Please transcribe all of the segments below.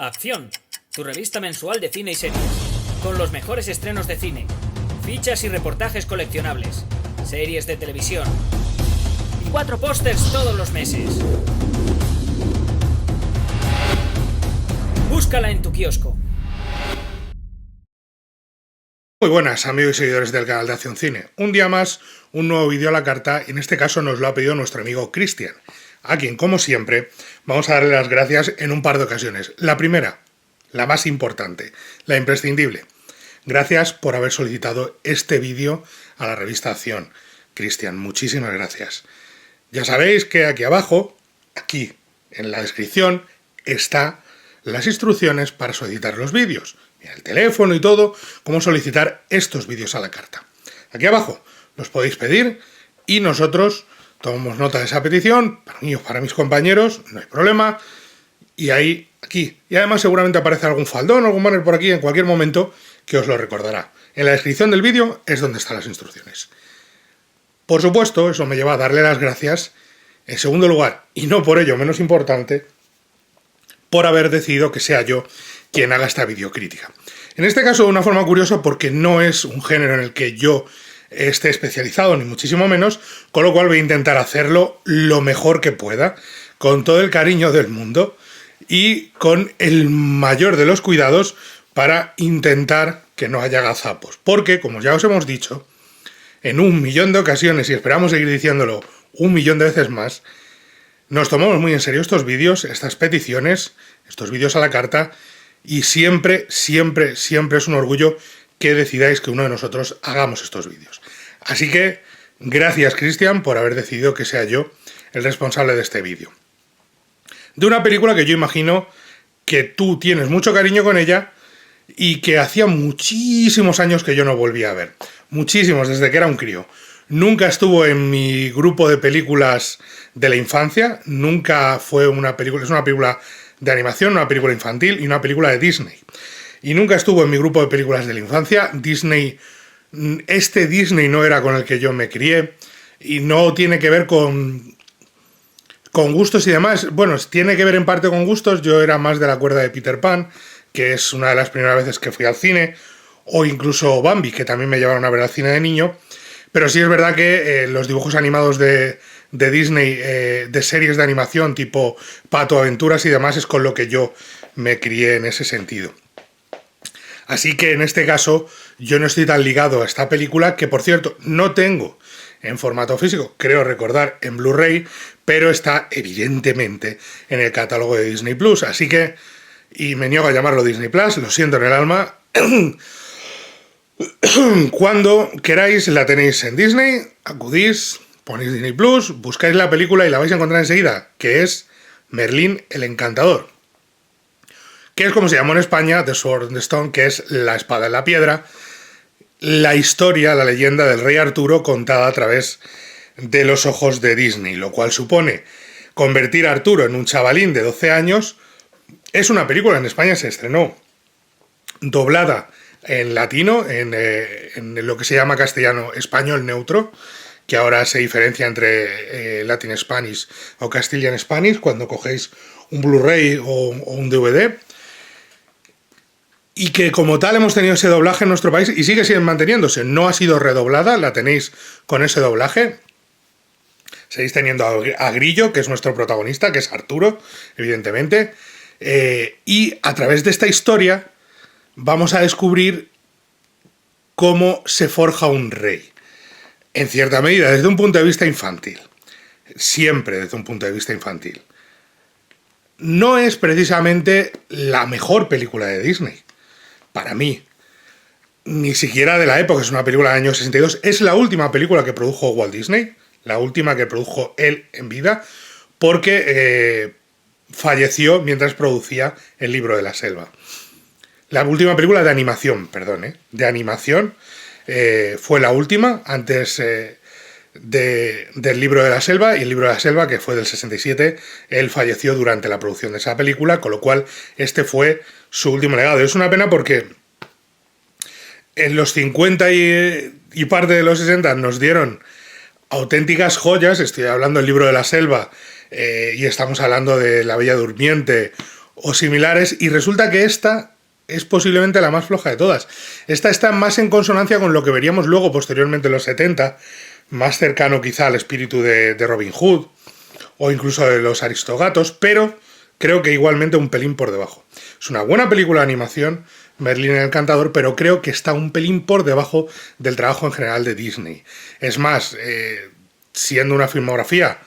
Acción, tu revista mensual de cine y series, con los mejores estrenos de cine, fichas y reportajes coleccionables, series de televisión y 4 pósters todos los meses. Búscala en tu kiosco. Muy buenas amigos y seguidores del canal de Acción Cine. Un día más, un nuevo vídeo a la carta, y en este caso nos lo ha pedido nuestro amigo Cristian, a quien, como siempre, vamos a darle las gracias en un par de ocasiones. La primera, la más importante, la imprescindible. Gracias por haber solicitado este vídeo a la revista Acción. Cristian, muchísimas gracias. Ya sabéis que aquí abajo, aquí en la descripción, están las instrucciones para solicitar los vídeos. El teléfono y todo, cómo solicitar estos vídeos a la carta. Aquí abajo los podéis pedir y nosotros tomamos nota de esa petición, para mí o para mis compañeros, no hay problema, y ahí, aquí. Y además seguramente aparece algún faldón o algún banner por aquí en cualquier momento que os lo recordará. En la descripción del vídeo es donde están las instrucciones. Por supuesto, eso me lleva a darle las gracias, en segundo lugar, y no por ello menos importante, por haber decidido que sea yo quien haga esta videocrítica. En este caso de una forma curiosa, porque no es un género en el que yo esté especializado, ni muchísimo menos, con lo cual voy a intentar hacerlo lo mejor que pueda, con todo el cariño del mundo y con el mayor de los cuidados para intentar que no haya gazapos. Porque, como ya os hemos dicho, en 1.000.000 de ocasiones, y esperamos seguir diciéndolo 1.000.000 de veces más, nos tomamos muy en serio estos vídeos, estas peticiones, estos vídeos a la carta, y siempre, siempre, siempre es un orgullo que decidáis que uno de nosotros hagamos estos vídeos. Así que, gracias Cristian por haber decidido que sea yo el responsable de este vídeo. De una película que yo imagino que tú tienes mucho cariño con ella y que hacía muchísimos años que yo no volvía a ver. Muchísimos, desde que era un crío. Nunca estuvo en mi grupo de películas de la infancia, nunca fue una película, es una película de animación, una película infantil y una película de Disney. Y nunca estuvo en mi grupo de películas de la infancia. Este Disney no era con el que yo me crié y no tiene que ver con gustos y demás. Bueno, tiene que ver en parte con gustos. Yo era más de la cuerda de Peter Pan, que es una de las primeras veces que fui al cine, o incluso Bambi, que también me llevaron a ver al cine de niño. Pero sí es verdad que los dibujos animados de Disney, de series de animación tipo Pato Aventuras y demás, es con lo que yo me crié en ese sentido. Así que en este caso yo no estoy tan ligado a esta película, que por cierto no tengo en formato físico, creo recordar en Blu-ray, pero está evidentemente en el catálogo de Disney Plus. Así que, y me niego a llamarlo Disney Plus, lo siento en el alma. Cuando queráis la tenéis en Disney, acudís, ponéis Disney Plus, buscáis la película y la vais a encontrar enseguida, que es Merlín el Encantador, que es como se llamó en España, The Sword and the Stone, que es la espada en la piedra, la historia, la leyenda del rey Arturo contada a través de los ojos de Disney, lo cual supone convertir a Arturo en un chavalín de 12 años. Es una película, en España se estrenó doblada en latino, en lo que se llama castellano español neutro, que ahora se diferencia entre Latin Spanish o Castilian Spanish cuando cogéis un Blu-ray o un DVD, y que como tal hemos tenido ese doblaje en nuestro país y sigue manteniéndose. No ha sido redoblada, la tenéis con ese doblaje. Seguís teniendo a Grillo, que es nuestro protagonista, que es Arturo, evidentemente, y a través de esta historia vamos a descubrir cómo se forja un rey. En cierta medida, desde un punto de vista infantil. Siempre desde un punto de vista infantil. No es precisamente la mejor película de Disney, para mí. Ni siquiera de la época, es una película del año 62. Es la última película que produjo Walt Disney, la última que produjo él en vida, porque falleció mientras producía El libro de la selva. La última película de animación, de animación, fue la última, antes del libro de la selva, y el libro de la selva, que fue del 67, él falleció durante la producción de esa película, con lo cual este fue su último legado. Es una pena porque en los 50 y parte de los 60 nos dieron auténticas joyas. Estoy hablando del libro de la selva, y estamos hablando de La Bella Durmiente o similares, y resulta que esta es posiblemente la más floja de todas. Esta está más en consonancia con lo que veríamos luego posteriormente en los 70, más cercano quizá al espíritu de Robin Hood o incluso de los Aristogatos, pero creo que igualmente un pelín por debajo. Es una buena película de animación, Merlín el Encantador, pero creo que está un pelín por debajo del trabajo en general de Disney. Es más, siendo una filmografía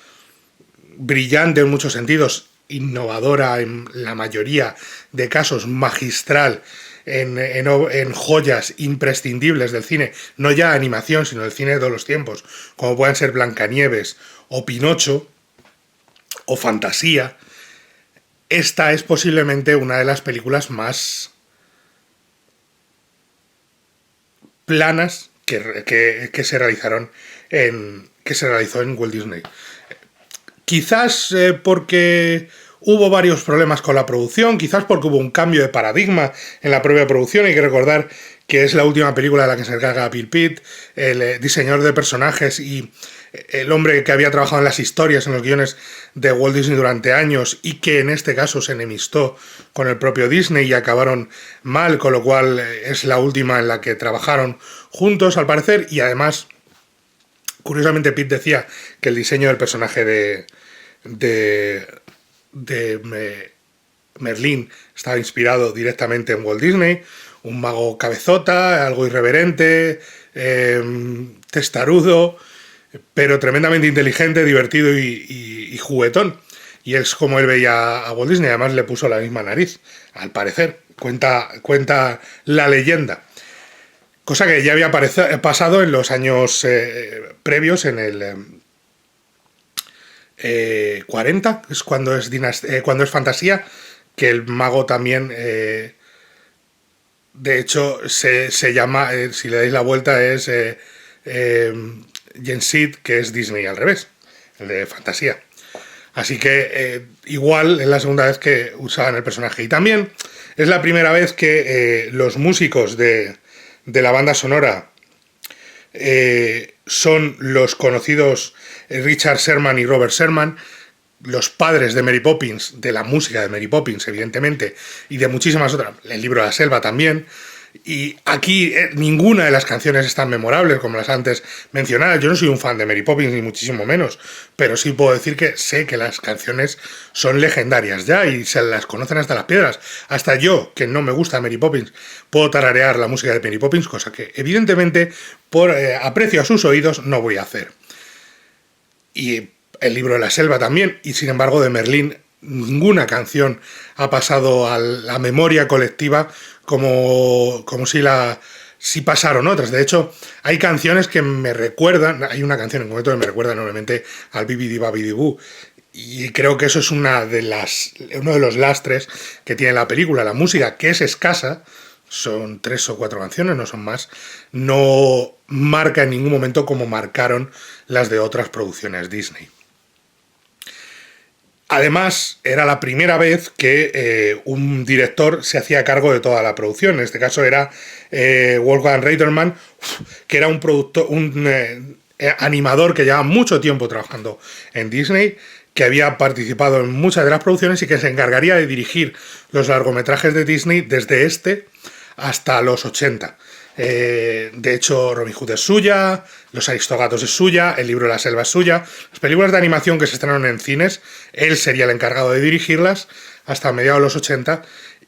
brillante en muchos sentidos, innovadora en la mayoría de casos, magistral en joyas imprescindibles del cine, no ya animación, sino del cine de todos los tiempos, como pueden ser Blancanieves o Pinocho o Fantasía, esta es posiblemente una de las películas más planas que se realizaron que se realizó en Walt Disney. Quizás porque hubo varios problemas con la producción, quizás porque hubo un cambio de paradigma en la propia producción. Hay que recordar que es la última película de la que se encarga Bill Pitt, el diseñador de personajes y el hombre que había trabajado en las historias, en los guiones de Walt Disney durante años y que en este caso se enemistó con el propio Disney y acabaron mal, con lo cual es la última en la que trabajaron juntos al parecer. Y además, curiosamente, Pitt decía que el diseño del personaje de Merlín estaba inspirado directamente en Walt Disney, un mago cabezota, algo irreverente, testarudo, pero tremendamente inteligente, divertido y juguetón. Y es como él veía a Walt Disney, además le puso la misma nariz, al parecer, cuenta la leyenda. Cosa que ya había pasado en los años previos, en el 40, es cuando es Fantasía, que el mago también, de hecho, se llama, si le dais la vuelta, es Gensid, que es Disney al revés, el de Fantasía. Así que igual es la segunda vez que usaban el personaje. Y también es la primera vez que los músicos de la banda sonora son los conocidos Richard Sherman y Robert Sherman, los padres de Mary Poppins, de la música de Mary Poppins, evidentemente, y de muchísimas otras, el libro de la selva también. Y aquí ninguna de las canciones es tan memorable como las antes mencionadas. Yo no soy un fan de Mary Poppins, ni muchísimo menos, pero sí puedo decir que sé que las canciones son legendarias ya y se las conocen hasta las piedras. Hasta yo, que no me gusta Mary Poppins, puedo tararear la música de Mary Poppins, cosa que evidentemente por aprecio a sus oídos no voy a hacer. Y el libro de la selva también, y sin embargo de Merlín ninguna canción ha pasado a la memoria colectiva como si pasaron otras. De hecho, hay canciones que me recuerdan, hay una canción en concreto que me recuerda enormemente al Bibidi Babidi Boo, y creo que eso es uno de los lastres que tiene la película. La música, que es escasa, son 3 o 4 canciones, no son más, no marca en ningún momento como marcaron las de otras producciones Disney. Además, era la primera vez que un director se hacía cargo de toda la producción. En este caso era Wolfgang Reitherman, que era un animador que llevaba mucho tiempo trabajando en Disney, que había participado en muchas de las producciones y que se encargaría de dirigir los largometrajes de Disney desde este hasta los 80. De hecho, Robin Hood es suya, Los Aristogatos es suya, El libro de la selva es suya. Las películas de animación que se estrenaron en cines, él sería el encargado de dirigirlas hasta mediados de los 80.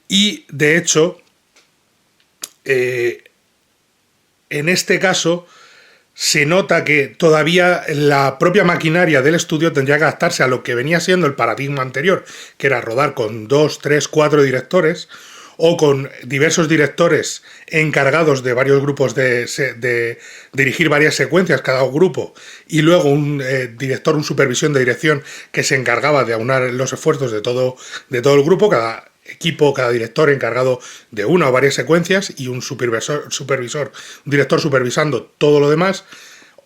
Y, de hecho, en este caso se nota que todavía la propia maquinaria del estudio tendría que adaptarse a lo que venía siendo el paradigma anterior, que era rodar con 2, 3, 4 directores, o con diversos directores encargados de varios grupos de dirigir varias secuencias cada grupo, y luego un director, un supervisión de dirección que se encargaba de aunar los esfuerzos de todo el grupo, cada equipo, cada director encargado de una o varias secuencias y un supervisor, un director supervisando todo lo demás,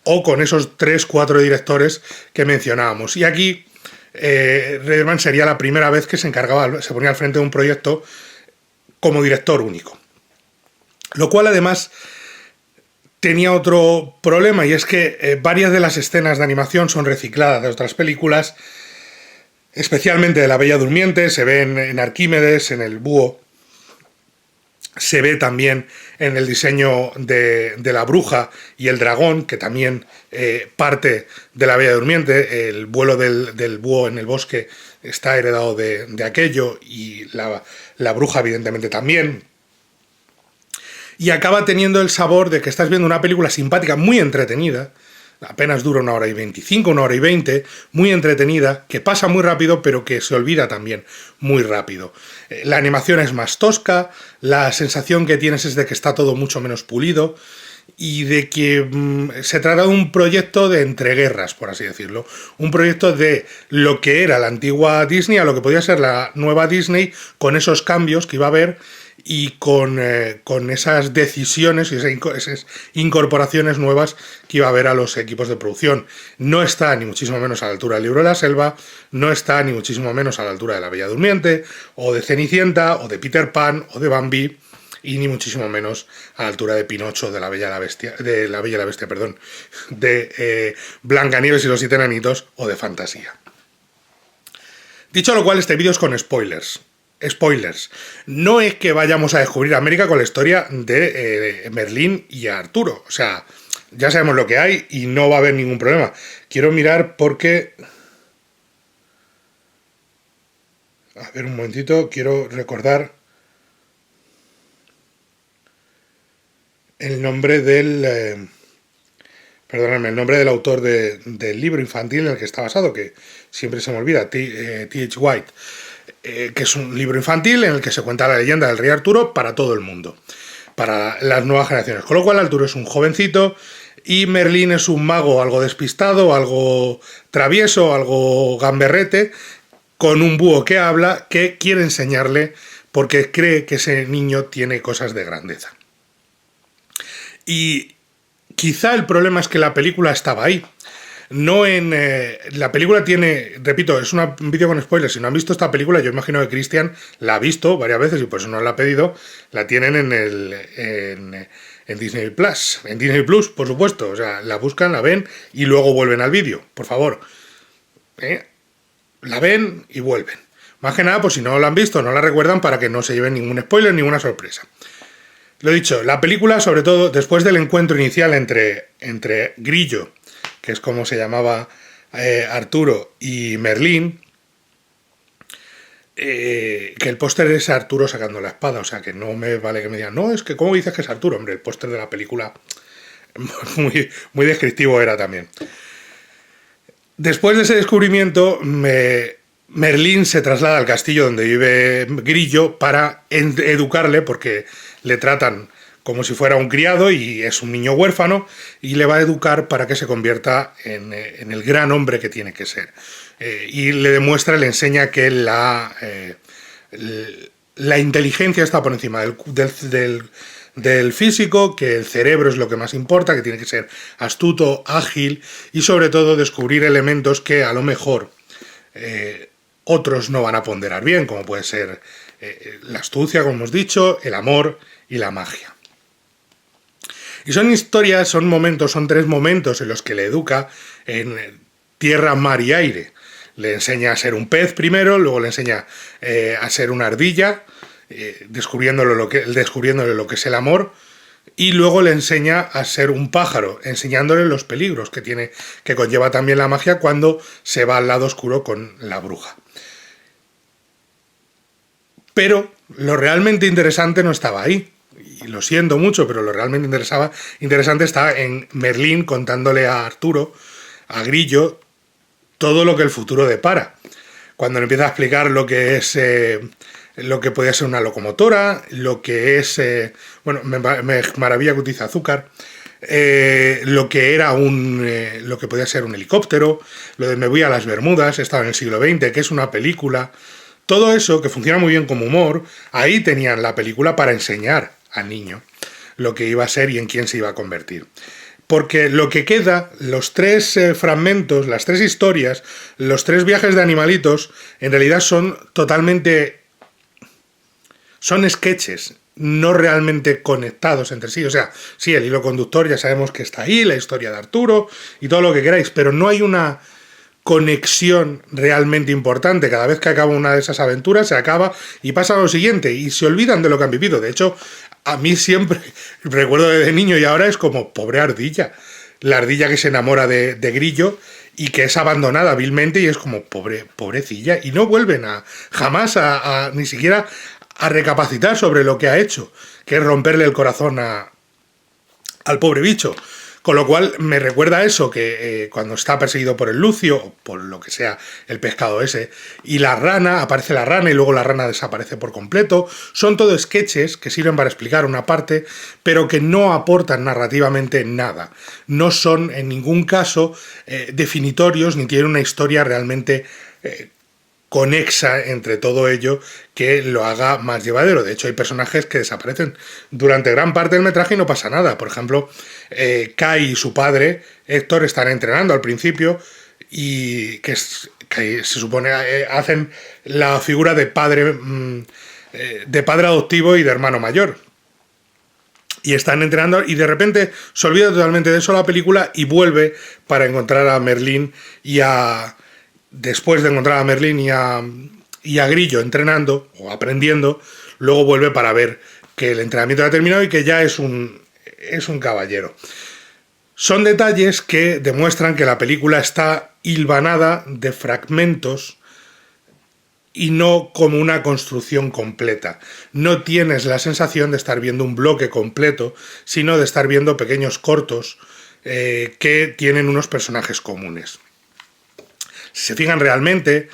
o con esos 3, 4 directores que mencionábamos. Y aquí Reitherman sería la primera vez que se ponía al frente de un proyecto como director único. Lo cual además tenía otro problema, y es que varias de las escenas de animación son recicladas de otras películas. especialmente de la Bella Durmiente, se ve en Arquímedes, en el búho, se ve también en el diseño de la bruja y el dragón, que también parte de la Bella Durmiente. El vuelo del búho en el bosque está heredado de aquello, y la bruja evidentemente también. Y acaba teniendo el sabor de que estás viendo una película simpática, muy entretenida, apenas dura 1 hora y 25, 1 hora y 20, muy entretenida, que pasa muy rápido, pero que se olvida también muy rápido. La animación es más tosca, la sensación que tienes es de que está todo mucho menos pulido, y de que se trata de un proyecto de entreguerras, por así decirlo. Un proyecto de lo que era la antigua Disney a lo que podía ser la nueva Disney, con esos cambios que iba a haber, y con esas decisiones y esas incorporaciones nuevas que iba a haber a los equipos de producción. No está ni muchísimo menos a la altura del Libro de la Selva, no está ni muchísimo menos a la altura de La Bella Durmiente, o de Cenicienta, o de Peter Pan, o de Bambi, y ni muchísimo menos a la altura de Pinocho, de La Bella y la Bestia, de Blancanieves y los 7 enanitos, o de Fantasía. Dicho lo cual, este vídeo es con spoilers. Spoilers. No es que vayamos a descubrir América con la historia de Merlín y Arturo. O sea, ya sabemos lo que hay y no va a haber ningún problema. Quiero mirar porque... A ver, un momentito. Quiero recordar el nombre del... Perdóname, el nombre del autor del libro infantil en el que está basado, que siempre se me olvida, T.H. White. Que es un libro infantil en el que se cuenta la leyenda del rey Arturo para todo el mundo, para las nuevas generaciones. Con lo cual Arturo es un jovencito y Merlín es un mago algo despistado, algo travieso, algo gamberrete, con un búho que habla, que quiere enseñarle porque cree que ese niño tiene cosas de grandeza. Y quizá el problema es que la película estaba ahí. No en... la película tiene... Repito, es un vídeo con spoilers. Si no han visto esta película, yo imagino que Cristian la ha visto varias veces y por eso no la ha pedido. La tienen en Disney Plus. En Disney Plus, por supuesto. O sea, la buscan, la ven y luego vuelven al vídeo. Por favor. La ven y vuelven. Más que nada, pues si no la han visto, no la recuerdan, para que no se lleven ningún spoiler, ninguna sorpresa. Lo dicho, la película, sobre todo, después del encuentro inicial entre Grillo, que es como se llamaba Arturo, y Merlín, que el póster es Arturo sacando la espada, o sea que no me vale que me digan, no, es que ¿cómo dices que es Arturo? Hombre, el póster de la película muy, muy descriptivo era también. Después de ese descubrimiento, Merlín se traslada al castillo donde vive Grillo para educarle, porque le tratan como si fuera un criado y es un niño huérfano, y le va a educar para que se convierta en el gran hombre que tiene que ser. Y le demuestra, le enseña que la inteligencia está por encima del físico, que el cerebro es lo que más importa, que tiene que ser astuto, ágil y sobre todo descubrir elementos que a lo mejor otros no van a ponderar bien, como puede ser la astucia, como hemos dicho, el amor y la magia. Y son historias, son momentos, son 3 momentos en los que le educa en tierra, mar y aire. Le enseña a ser un pez primero, luego le enseña a ser una ardilla, descubriéndole lo que es el amor, y luego le enseña a ser un pájaro, enseñándole los peligros que conlleva también la magia cuando se va al lado oscuro con la bruja. Pero lo realmente interesante no estaba ahí. Y lo siento mucho, pero lo realmente interesante está en Merlín contándole a Arturo, a Grillo, todo lo que el futuro depara. Cuando le empieza a explicar lo que es lo que podía ser una locomotora, lo que es... bueno, me maravilla que utiliza azúcar. Lo que era lo que podía ser un helicóptero, lo de Me voy a las Bermudas, estaba en el siglo XX, que es una película. Todo eso, que funciona muy bien como humor, ahí tenían la película para enseñar al niño lo que iba a ser y en quién se iba a convertir. Porque lo que queda, los 3 fragmentos, las 3 historias, los 3 viajes de animalitos, en realidad son totalmente... son sketches, no realmente conectados entre sí. O sea, sí, el hilo conductor ya sabemos que está ahí, la historia de Arturo y todo lo que queráis, pero no hay una conexión realmente importante. Cada vez que acaba una de esas aventuras, se acaba y pasa a lo siguiente, y se olvidan de lo que han vivido. De hecho, a mí siempre, recuerdo desde niño y ahora, es como pobre ardilla. La ardilla que se enamora de Grillo y que es abandonada vilmente, y es como pobrecilla, y no vuelven jamás ni siquiera a recapacitar sobre lo que ha hecho, que es romperle el corazón al pobre bicho. Con lo cual me recuerda a eso, que cuando está perseguido por el Lucio, o por lo que sea el pescado ese, y la rana, aparece la rana y luego la rana desaparece por completo, son todo sketches que sirven para explicar una parte, pero que no aportan narrativamente nada. No son en ningún caso definitorios, ni tienen una historia realmente conexa entre todo ello que lo haga más llevadero. De hecho, hay personajes que desaparecen durante gran parte del metraje y no pasa nada. Por ejemplo, Kai y su padre, Héctor, están entrenando al principio y que se supone hacen la figura de padre adoptivo y de hermano mayor. Y están entrenando y de repente se olvida totalmente de eso la película y vuelve para encontrar a Merlín después de encontrar a Merlín y a Grillo entrenando o aprendiendo, luego vuelve para ver que el entrenamiento ha terminado y que ya es un caballero. Son detalles que demuestran que la película está hilvanada de fragmentos y no como una construcción completa. No tienes la sensación de estar viendo un bloque completo, sino de estar viendo pequeños cortos que tienen unos personajes comunes. Si se fijan realmente,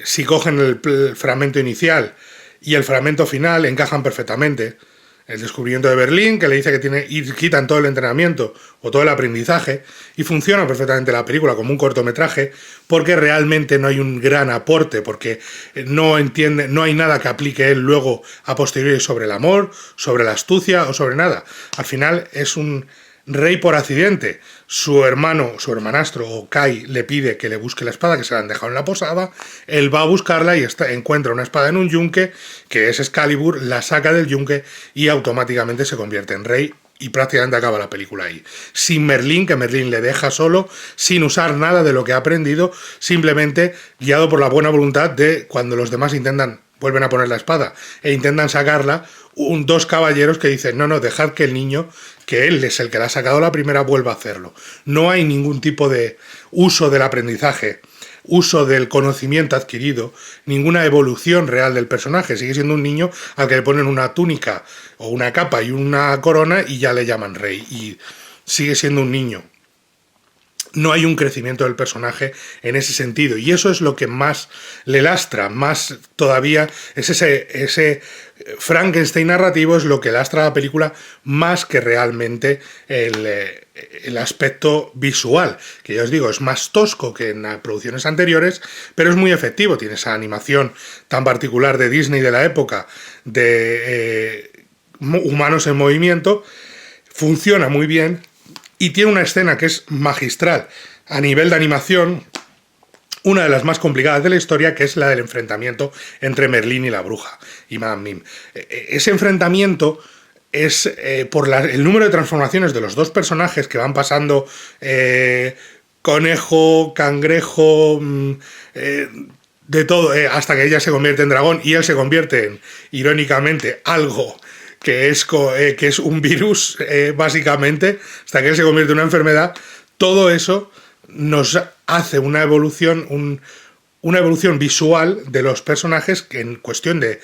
si cogen el fragmento inicial y el fragmento final, encajan perfectamente. El descubrimiento de Berlín, que le dice que tiene, y quitan todo el entrenamiento o todo el aprendizaje, y funciona perfectamente la película como un cortometraje, porque realmente no hay un gran aporte, porque no hay nada que aplique él luego a posteriori sobre el amor, sobre la astucia o sobre nada. Al final es un rey por accidente. Su hermanastro o Kai le pide que le busque la espada que se la han dejado en la posada, él va a buscarla y encuentra una espada en un yunque, que es Excalibur, la saca del yunque y automáticamente se convierte en rey y prácticamente acaba la película ahí. Sin Merlín, que Merlín le deja solo, sin usar nada de lo que ha aprendido, simplemente guiado por la buena voluntad de cuando los demás vuelven a poner la espada e intentan sacarla, dos caballeros que dicen, no, dejad que el niño, que él es el que la ha sacado la primera, vuelva a hacerlo. No hay ningún tipo de uso del aprendizaje, uso del conocimiento adquirido, ninguna evolución real del personaje. Sigue siendo un niño al que le ponen una túnica o una capa y una corona y ya le llaman rey, y sigue siendo un niño. No hay un crecimiento del personaje en ese sentido, y eso es lo que más le lastra, más todavía es ese Frankenstein narrativo, es lo que lastra a la película más que realmente el aspecto visual, que ya os digo, es más tosco que en las producciones anteriores, pero es muy efectivo. Tiene esa animación tan particular de Disney de la época, de humanos en movimiento, funciona muy bien. Y tiene una escena que es magistral a nivel de animación, una de las más complicadas de la historia, que es la del enfrentamiento entre Merlín y la bruja, y Madame Mim. Ese enfrentamiento es por el número de transformaciones de los dos personajes que van pasando, conejo, cangrejo, de todo, hasta que ella se convierte en dragón y él se convierte en, irónicamente, algo que es un virus, básicamente, hasta que él se convierte en una enfermedad. Todo eso nos hace una evolución visual de los personajes que en cuestión de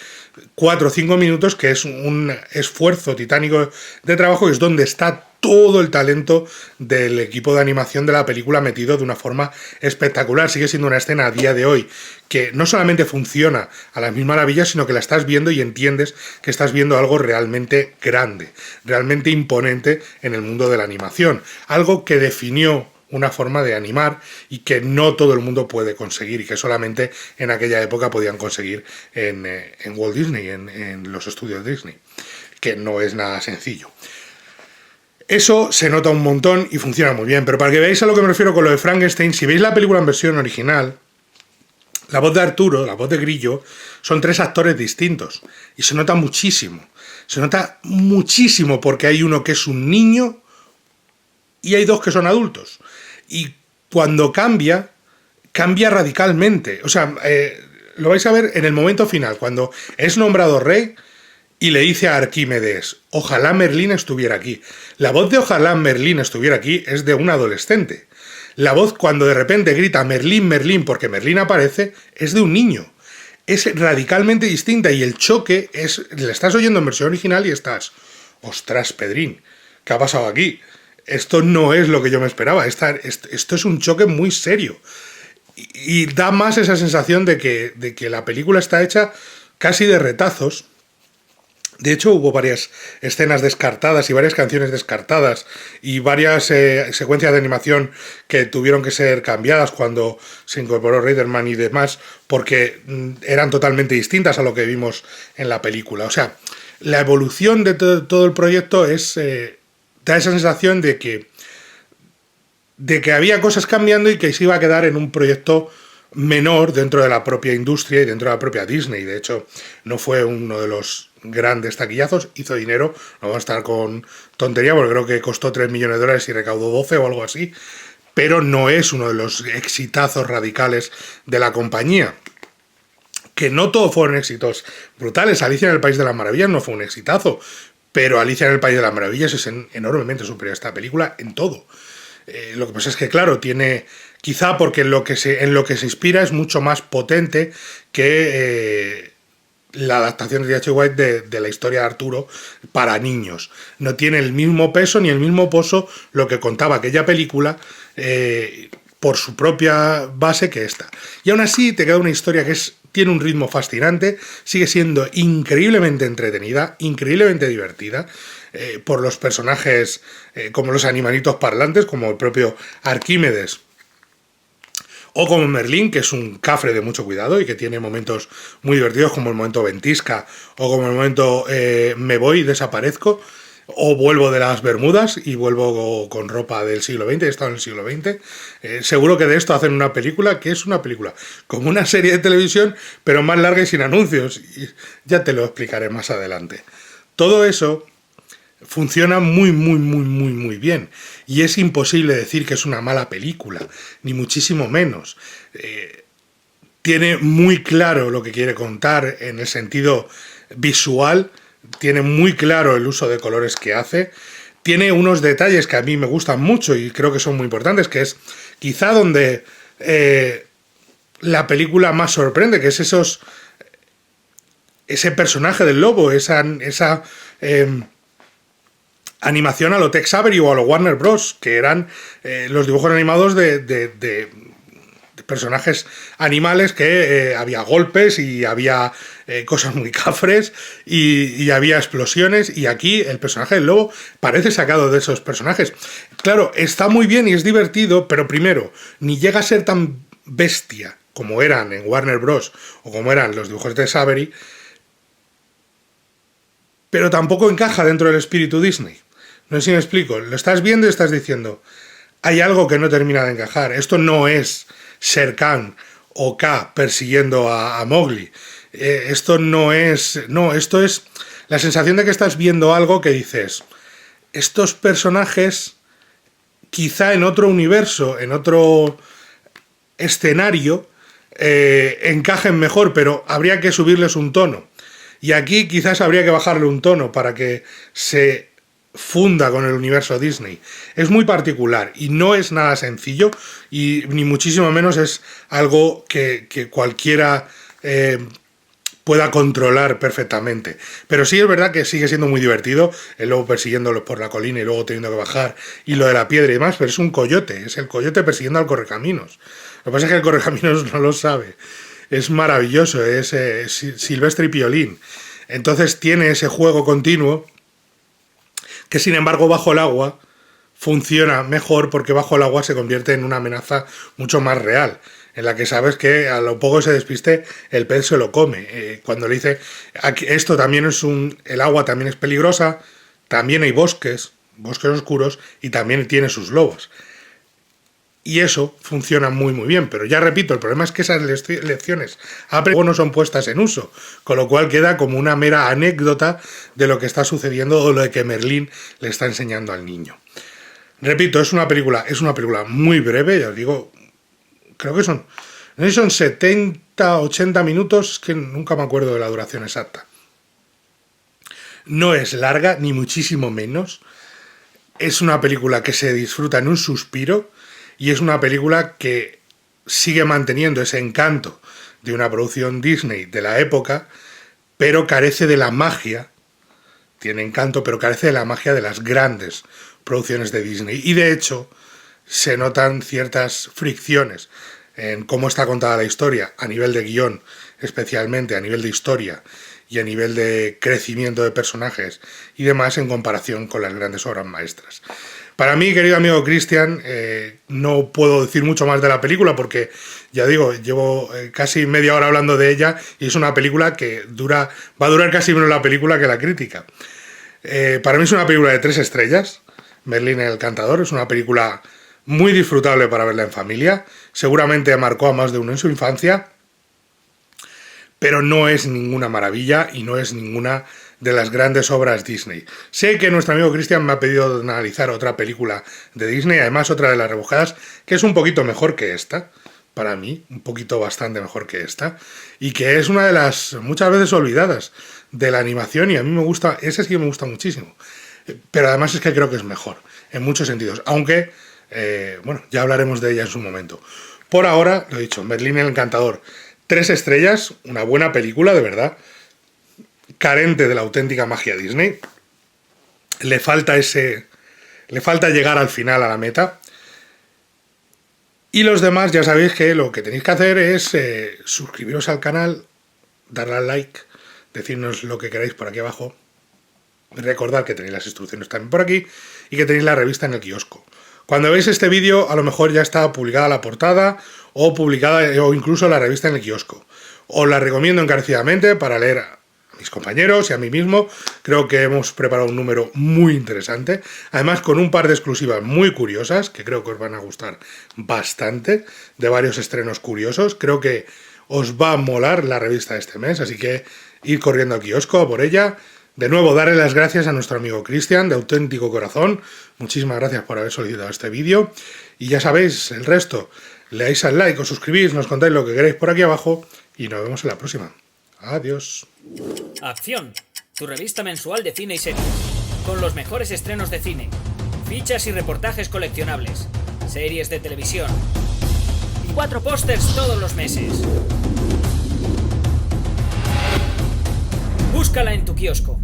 4 o 5 minutos, que es un esfuerzo titánico de trabajo, y es donde está todo el talento del equipo de animación de la película metido de una forma espectacular. Sigue siendo una escena a día de hoy que no solamente funciona a las mil maravillas, sino que la estás viendo y entiendes que estás viendo algo realmente grande, realmente imponente en el mundo de la animación. Algo que definió una forma de animar y que no todo el mundo puede conseguir, y que solamente en aquella época podían conseguir en Walt Disney, en los estudios Disney, que no es nada sencillo. Eso se nota un montón y funciona muy bien, pero para que veáis a lo que me refiero con lo de Frankenstein, si veis la película en versión original, la voz de Arturo, la voz de Grillo, son 3 actores distintos y se nota muchísimo. Se nota muchísimo porque hay uno que es un niño y hay 2 que son adultos. Y cuando cambia, cambia radicalmente. O sea, lo vais a ver en el momento final, cuando es nombrado rey y le dice a Arquímedes, ojalá Merlín estuviera aquí. La voz de ojalá Merlín estuviera aquí es de un adolescente. La voz cuando de repente grita Merlín, Merlín, porque Merlín aparece, es de un niño. Es radicalmente distinta y el choque es... Le estás oyendo en versión original y estás... Ostras, Pedrín, ¿qué ha pasado aquí? Esto no es lo que yo me esperaba. Esto es un choque muy serio. Y da más esa sensación de que la película está hecha casi de retazos. De hecho, hubo varias escenas descartadas y varias canciones descartadas y varias secuencias de animación que tuvieron que ser cambiadas cuando se incorporó Reiterman y demás, porque eran totalmente distintas a lo que vimos en la película. O sea, la evolución de todo el proyecto da esa sensación de que había cosas cambiando y que se iba a quedar en un proyecto menor dentro de la propia industria y dentro de la propia Disney. De hecho, no fue uno de los grandes taquillazos, hizo dinero, no vamos a estar con tontería porque creo que costó 3 millones de dólares y recaudó 12 o algo así, pero no es uno de los exitazos radicales de la compañía. Que no todos fueron éxitos brutales. Alicia en el País de las Maravillas no fue un exitazo, pero Alicia en el País de las Maravillas es enormemente superior a esta película en todo. Lo que pasa es que, claro, tiene... Quizá porque en lo que se inspira es mucho más potente que la adaptación de D.H. White de la historia de Arturo para niños. No tiene el mismo peso ni el mismo pozo lo que contaba aquella película por su propia base que esta. Y aún así te queda una historia que tiene un ritmo fascinante, sigue siendo increíblemente entretenida, increíblemente divertida, por los personajes como los animalitos parlantes, como el propio Arquímedes, o como Merlín, que es un cafre de mucho cuidado y que tiene momentos muy divertidos, como el momento ventisca, o como el momento me voy, desaparezco, o vuelvo de las Bermudas y vuelvo con ropa del siglo XX, he estado en el siglo XX. Seguro que de esto hacen una película, que es una película como una serie de televisión, pero más larga y sin anuncios. Y ya te lo explicaré más adelante. Todo eso funciona muy bien. Y es imposible decir que es una mala película, ni muchísimo menos. Tiene muy claro lo que quiere contar en el sentido visual, tiene muy claro el uso de colores que hace, tiene unos detalles que a mí me gustan mucho y creo que son muy importantes, que es quizá donde la película más sorprende, que es ese personaje del lobo, esa animación a lo Tex Avery o a lo Warner Bros., que eran los dibujos animados de personajes animales que había golpes y había cosas muy cafres y había explosiones, y aquí el personaje del lobo parece sacado de esos personajes. Claro, está muy bien y es divertido, pero primero, ni llega a ser tan bestia como eran en Warner Bros. O como eran los dibujos de Tex Avery, pero tampoco encaja dentro del espíritu Disney. No sé si me explico. Lo estás viendo y estás diciendo, hay algo que no termina de encajar. Esto no es Shere Khan o K persiguiendo a Mowgli. Esto no es... No, esto es la sensación de que estás viendo algo que dices, estos personajes quizá en otro universo, en otro escenario, encajen mejor, pero habría que subirles un tono. Y aquí quizás habría que bajarle un tono para que se funda con el universo Disney. Es muy particular y no es nada sencillo, y ni muchísimo menos es algo que cualquiera pueda controlar perfectamente. Pero sí es verdad que sigue siendo muy divertido el lobo persiguiéndolo por la colina y luego teniendo que bajar, y lo de la piedra y demás, pero es un coyote, es el coyote persiguiendo al correcaminos. Lo que pasa es que el correcaminos no lo sabe. Es maravilloso, es Silvestre y Piolín. Entonces tiene ese juego continuo que, sin embargo, bajo el agua funciona mejor, porque bajo el agua se convierte en una amenaza mucho más real, en la que sabes que a lo poco se despiste el pez se lo come. Cuando le dice, aquí, esto también es el agua también es peligrosa, también hay bosques oscuros y también tiene sus lobos. Y eso funciona muy bien, pero ya repito, el problema es que esas lecciones luego no son puestas en uso, con lo cual queda como una mera anécdota de lo que está sucediendo o lo de que Merlín le está enseñando al niño. Repito, es una película muy breve, ya os digo, creo que son, no sé si son 70, 80 minutos, que nunca me acuerdo de la duración exacta. No es larga, ni muchísimo menos. Es una película que se disfruta en un suspiro y es una película que sigue manteniendo ese encanto de una producción Disney de la época, pero carece de la magia. Tiene encanto, pero carece de la magia de las grandes producciones de Disney. Y de hecho, se notan ciertas fricciones en cómo está contada la historia, a nivel de guión, especialmente a nivel de historia y a nivel de crecimiento de personajes y demás en comparación con las grandes obras maestras. Para mí, querido amigo Cristian, no puedo decir mucho más de la película porque, ya digo, llevo casi media hora hablando de ella y es una película que va a durar casi menos la película que la crítica. Para mí es una película de 3 estrellas, Merlín el Encantador. Es una película muy disfrutable para verla en familia, seguramente marcó a más de uno en su infancia, pero no es ninguna maravilla y no es ninguna de las grandes obras Disney. Sé que nuestro amigo Cristian me ha pedido analizar otra película de Disney, además otra de las rebujadas, que es un poquito mejor que esta, para mí, un poquito bastante mejor que esta, y que es una de las muchas veces olvidadas de la animación, y a mí me gusta, ese sí que me gusta muchísimo, pero además es que creo que es mejor, en muchos sentidos, aunque, bueno, ya hablaremos de ella en su momento. Por ahora, lo he dicho, Merlín el Encantador, 3 estrellas, una buena película, de verdad, carente de la auténtica magia Disney. Le falta llegar al final, a la meta. Y los demás ya sabéis que lo que tenéis que hacer es suscribiros al canal, darle al like, decirnos lo que queráis por aquí abajo. Recordad que tenéis las instrucciones también por aquí y que tenéis la revista en el kiosco. Cuando veáis este vídeo, a lo mejor ya está publicada la portada o incluso la revista en el kiosco. Os la recomiendo encarecidamente para leer a mis compañeros y a mí mismo. Creo que hemos preparado un número muy interesante, además con un par de exclusivas muy curiosas que creo que os van a gustar bastante, de varios estrenos curiosos. Creo que os va a molar la revista de este mes, así que id corriendo al kiosco por ella. De nuevo, darle las gracias a nuestro amigo Cristian, de auténtico corazón. Muchísimas gracias por haber solicitado este vídeo. Y ya sabéis, el resto, le dais al like, os suscribís, nos contáis lo que queréis por aquí abajo y nos vemos en la próxima. Adiós. Acción, tu revista mensual de cine y series, con los mejores estrenos de cine, fichas y reportajes coleccionables, series de televisión y 4 pósters todos los meses. Búscala en tu kiosco.